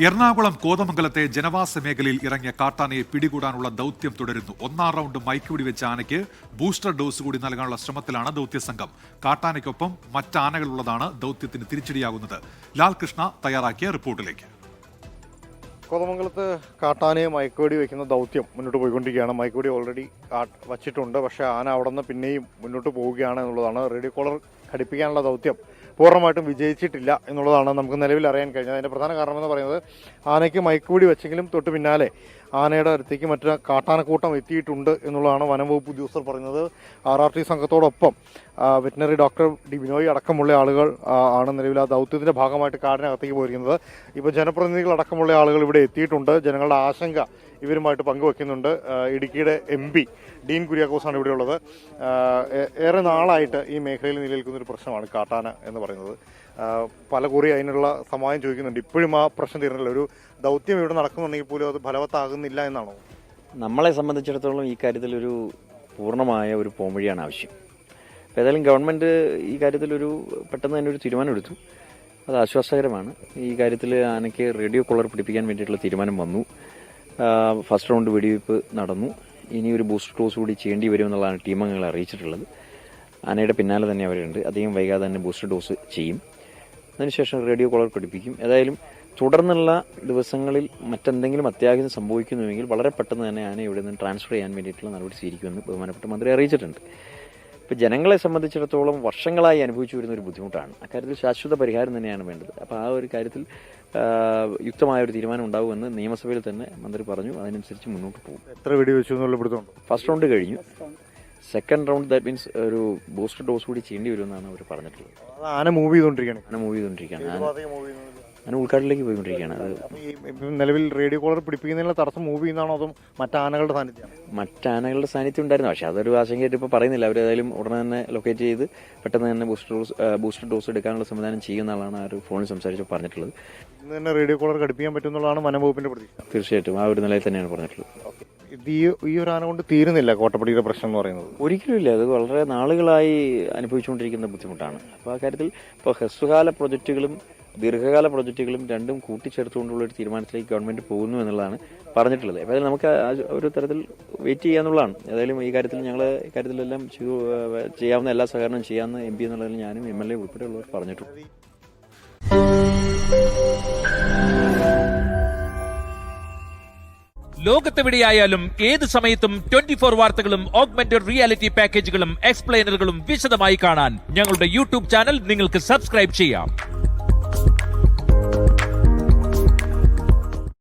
എറണാകുളം കോതമംഗലത്തെ ജനവാസ മേഖലയിൽ ഇറങ്ങിയ കാട്ടാനയെ പിടികൂടാനുള്ള ദൌത്യം തുടരുന്നു. 1-ാം റൗണ്ട് മയക്കുവെടി വെച്ച ആനയ്ക്ക് ബൂസ്റ്റർ ഡോസ് കൂടി നൽകാനുള്ള ശ്രമത്തിലാണ് ദൌത്യസംഘം. കാട്ടാനയ്ക്കൊപ്പം മറ്റാനകളുള്ളതാണ് ദൌത്യത്തിന് തിരിച്ചടിയാകുന്നത്. ലാൽകൃഷ്ണ തയ്യാറാക്കിയ റിപ്പോർട്ടിലേക്ക്. കോതമംഗലത്ത് കാട്ടാനയെ മയക്കുവെടി വയ്ക്കുന്ന ദൗത്യം മുന്നോട്ട് പോയിക്കൊണ്ടിരിക്കുകയാണ്. മയക്കുവെടി ഓൾറെഡി വച്ചിട്ടുണ്ട്, പക്ഷേ ആന അവിടെ നിന്ന് പിന്നെയും മുന്നോട്ട് പോവുകയാണ് എന്നുള്ളതാണ്. റേഡിയോ കോളർ ഘടിപ്പിക്കാനുള്ള ദൗത്യം പൂർണ്ണമായിട്ടും വിജയിച്ചിട്ടില്ല എന്നുള്ളതാണ് നമുക്ക് നിലവിൽ അറിയാൻ കഴിഞ്ഞത്. അതിൻ്റെ പ്രധാന കാരണമെന്ന് പറയുന്നത് ആനയ്ക്ക് മയക്കുവെടി വെച്ചെങ്കിലും തൊട്ട് പിന്നാലെ ആനയുടെ അടുത്തേക്ക് മറ്റൊരു കാട്ടാനക്കൂട്ടം എത്തിയിട്ടുണ്ട് എന്നുള്ളതാണ് വനം വകുപ്പ് ഉദ്യോഗസ്ഥർ പറയുന്നത്. RRT സംഘത്തോടൊപ്പം വെറ്റിനറി ഡോക്ടർ ഡി ബിനോയ് അടക്കമുള്ള ആളുകൾ ആണ് നിലവിൽ ആ ദൗത്യത്തിൻ്റെ ഭാഗമായിട്ട് കാടിനകത്തേക്ക് പോയിരിക്കുന്നത്. ഇപ്പോൾ ജനപ്രതിനിധികൾ അടക്കമുള്ള ആളുകൾ ഇവിടെ എത്തിയിട്ടുണ്ട്. ജനങ്ങളുടെ ആശങ്ക ഇവരുമായിട്ട് പങ്കുവെക്കുന്നുണ്ട്. ഇടുക്കിയുടെ MP ഡീൻ കുര്യാക്കോസാണ് ഇവിടെയുള്ളത്. ഏറെ നാളായിട്ട് ഈ മേഖലയിൽ നിലനിൽക്കുന്നൊരു പ്രശ്നമാണ് കാട്ടാന എന്ന് പറയുന്നത്. പലകുറി അതിനുള്ള സഹായം ചോദിക്കുന്നുണ്ട്. ഇപ്പോഴും ആ പ്രശ്നം തീർന്നില്ല. ഒരു ദൗത്യം ഇവിടെ നടക്കുന്നുണ്ടെങ്കിൽ പോലും അത് ഫലവത്താകുന്നില്ല എന്നാണോ? നമ്മളെ സംബന്ധിച്ചിടത്തോളം ഈ കാര്യത്തിൽ ഒരു പൂർണ്ണമായ ഒരു പോംവഴിയാണ് ആവശ്യം. അപ്പോൾ ഏതായാലും ഗവൺമെൻറ് ഈ കാര്യത്തിലൊരു പെട്ടെന്ന് തന്നെ ഒരു തീരുമാനം എടുത്തു. അത് ആശ്വാസകരമാണ്. ഈ കാര്യത്തിൽ ആനയ്ക്ക് റേഡിയോ കോളർ പിടിപ്പിക്കാൻ വേണ്ടിയിട്ടുള്ള തീരുമാനം വന്നു. ഫസ്റ്റ് റൗണ്ട് വെടിവയ്പ്പ് നടന്നു. ഇനി ഒരു ബൂസ്റ്റർ ഡോസ് കൂടി ചെയ്യേണ്ടി വരുമെന്നുള്ളതാണ് ടീം അംഗങ്ങളെ അറിയിച്ചിട്ടുള്ളത്. ആനയുടെ പിന്നാലെ തന്നെ അവരുണ്ട്. അധികം വൈകാതെ തന്നെ ബൂസ്റ്റർ ഡോസ് ചെയ്യും. അതിനുശേഷം റേഡിയോ കോളർ പഠിപ്പിക്കും. ഏതായാലും തുടർന്നുള്ള ദിവസങ്ങളിൽ മറ്റെന്തെങ്കിലും അത്യാഹിതം സംഭവിക്കുന്നുവെങ്കിൽ വളരെ പെട്ടെന്ന് തന്നെ ആന ഇവിടെ നിന്ന് ട്രാൻസ്ഫർ ചെയ്യാൻ വേണ്ടിയിട്ടുള്ള നടപടി സ്വീകരിക്കുമെന്ന് ബഹുമാനപ്പെട്ട മന്ത്രി അറിയിച്ചിട്ടുണ്ട്. ഇപ്പോൾ ജനങ്ങളെ സംബന്ധിച്ചിടത്തോളം വർഷങ്ങളായി അനുഭവിച്ചു വരുന്ന ഒരു ബുദ്ധിമുട്ടാണ്. അക്കാര്യത്തിൽ ശാശ്വത പരിഹാരം തന്നെയാണ് വേണ്ടത്. അപ്പോൾ ആ ഒരു കാര്യത്തിൽ യുക്തമായൊരു തീരുമാനം ഉണ്ടാവുമെന്ന് നിയമസഭയിൽ തന്നെ മന്ത്രി പറഞ്ഞു. അതിനനുസരിച്ച് മുന്നോട്ട് പോകും. എത്ര വെടിവെച്ചു എന്നുള്ള പിടുത്തമുണ്ട്? ഫസ്റ്റ് റൗണ്ട് കഴിഞ്ഞു. സെക്കൻഡ് റൗണ്ട് ദാറ്റ് മീൻസ് ഒരു ബൂസ്റ്റർ ഡോസ് കൂടി ചെയ്യേണ്ടി വരുമെന്നാണ് അവർ പറഞ്ഞിട്ടുള്ളത്. ആന മൂവ് ചെയ്തുകൊണ്ടിരിക്കുകയാണ്. ആന ഉൾക്കാട്ടിലേക്ക് പോയിക്കൊണ്ടിരിക്കുകയാണ്. അത് നിലവിൽ റേഡിയോ കോളർ പിടിപ്പിക്കുന്നതിനുള്ള തടസ്സം മൂവ് ചെയ്യുന്നതാണോ അതോ മറ്റാനകളുടെ സാന്നിധ്യം? മറ്റാനകളുടെ സാന്നിധ്യം ഉണ്ടായിരുന്നു. പക്ഷേ അതൊരു ആശങ്കയായിട്ട് ഇപ്പോൾ പറയുന്നില്ല. അവരേതായാലും ഉടനെ തന്നെ ലൊക്കേറ്റ് ചെയ്ത് പെട്ടെന്ന് തന്നെ ബൂസ്റ്റർ ഡോസ് എടുക്കാനുള്ള സംവിധാനം ചെയ്യുന്നതാണ് ആ ഒരു ഫോണിൽ സംസാരിച്ച് പറഞ്ഞിട്ടുള്ളത്. ഇന്ന് തന്നെ റേഡിയോ കോളർ ഘടിപ്പിക്കാൻ പറ്റുമെന്നുള്ളതാണ് വനം വകുപ്പിന്റെ പ്രതീക്ഷ. തീർച്ചയായിട്ടും ആ ഒരു നിലയിൽ തന്നെയാണ് പറഞ്ഞിട്ടുള്ളത്. ഇത് ഈ ഒരു ആന കൊണ്ട് തീരുന്നില്ല കോട്ടപ്പടിയുടെ പ്രശ്നം എന്ന് പറയുന്നത്. ഒരിക്കലും ഇല്ല. അത് വളരെ നാളുകളായി അനുഭവിച്ചുകൊണ്ടിരിക്കുന്ന ബുദ്ധിമുട്ടാണ്. അപ്പോൾ ആ കാര്യത്തിൽ ഇപ്പോൾ ഹ്രസ്വകാല പ്രൊജക്റ്റുകളും ദീർഘകാല പ്രൊജക്റ്റുകളും രണ്ടും കൂട്ടിച്ചേർത്തുകൊണ്ടുള്ള ഒരു തീരുമാനത്തിലേക്ക് ഗവൺമെന്റ് പോകുന്നു എന്നുള്ളതാണ് പറഞ്ഞിട്ടുള്ളത്. അപ്പോൾ നമുക്ക് ഒരു തരത്തിൽ വെയിറ്റ് ചെയ്യാന്നുള്ളതാണ്. ഏതായാലും ഈ കാര്യത്തിൽ ഞങ്ങൾ ഈ കാര്യത്തിലെല്ലാം ചെയ്യാവുന്ന എല്ലാ സഹകരണവും ചെയ്യാമെന്ന് MP എന്നുള്ളതിൽ ഞാനും MLA ഉൾപ്പെടെയുള്ളവർ പറഞ്ഞിട്ടുണ്ട്. ലോകത്തെവിടെയായാലും ഏത് സമയത്തും 24 വാർത്തകളും ഓഗ്മെന്റഡ് റിയാലിറ്റി പാക്കേജുകളും എക്സ്പ്ലെയിനറുകളും വിശദമായി കാണാൻ ഞങ്ങളുടെ YouTube ചാനൽ നിങ്ങൾക്ക് സബ്സ്ക്രൈബ് ചെയ്യാം.